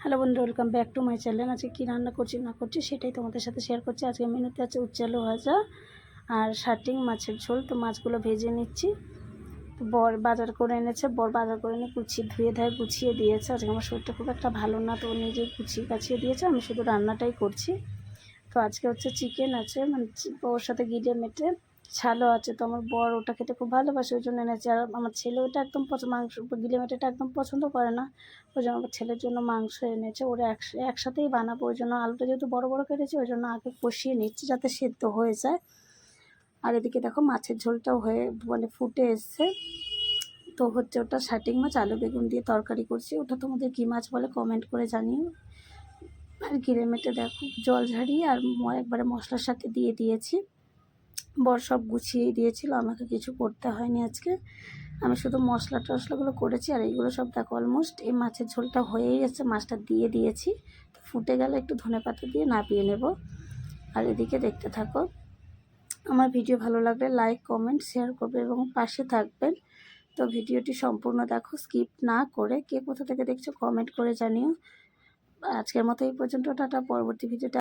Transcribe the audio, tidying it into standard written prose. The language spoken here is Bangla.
হ্যালো বন্ধু, welcome back to my channel. আজকে কী রান্না করছি না করছি সেটাই তোমাদের সাথে শেয়ার করছি। আজকে মেনুতে আছে উচ্ছে আলু ভাজা আর শার্টিং মাছের ঝোল। তো মাছগুলো ভেজে নিচ্ছি। তো বর বাজার করে এনেছে, বর বাজার করে এনে ধুয়ে গুছিয়ে দিয়েছে। আজকে আমার শরীরটা খুব একটা ভালো না, তো নিজেই গুছিয়ে কাছিয়ে দিয়েছে, আমি শুধু রান্নাটাই করছি। তো আজকে হচ্ছে চিকেন আছে, মানে ওর সাথে গিলে মেটে ছালও আছে। তো আমার বর ওটা খেতে খুব ভালোবাসে, ওই জন্য এনেছে। আর আমার ছেলে ওটা একদম মাংস গিলে মেটেটা একদম পছন্দ করে না, ওই জন্য আমার ছেলের জন্য মাংস এনেছে। ওরা একসাথেই বানাবো, ওই জন্য আলুটা যেহেতু বড় বড় কেটেছি, ওই জন্য আগে কষিয়ে নিচ্ছি যাতে সেদ্ধ হয়ে যায়। আর এদিকে দেখো মাছের ঝোলটাও হয়ে মানে ফুটে এসছে। তো হচ্ছে ওটা শার্টিং মাছ আলু বেগুন দিয়ে তরকারি করছি। ওটা তোমাদের কী মাছ বলে কমেন্ট করে জানিও। আর গিলে মেটে দেখো জল ঝাড়িয়ে আর একবারে মশলার সাথে দিয়ে দিয়েছি। বর সব গুছিয়েই দিয়েছিল, আমাকে কিছু করতে হয়নি আজকে। আমি শুধু টশলাগুলো করেছি। আর এইগুলো সব দেখো অলমোস্ট এই মাছের ঝোলটা হয়েই গেছে, মাছটা দিয়ে দিয়েছি। তো ফুটে গেলে একটু ধনেপাতা দিয়ে নামিয়ে নেব। আর এদিকে দেখতে থাকো। আমার ভিডিও ভালো লাগলে লাইক কমেন্ট শেয়ার করবে এবং পাশে থাকবেন। তো ভিডিওটি সম্পূর্ণ দেখো, স্কিপ না করে। কে কোথা থেকে দেখছো কমেন্ট করে জানিও। আজকের মতো এই পর্যন্ত, টাটা। পরবর্তী ভিডিওটা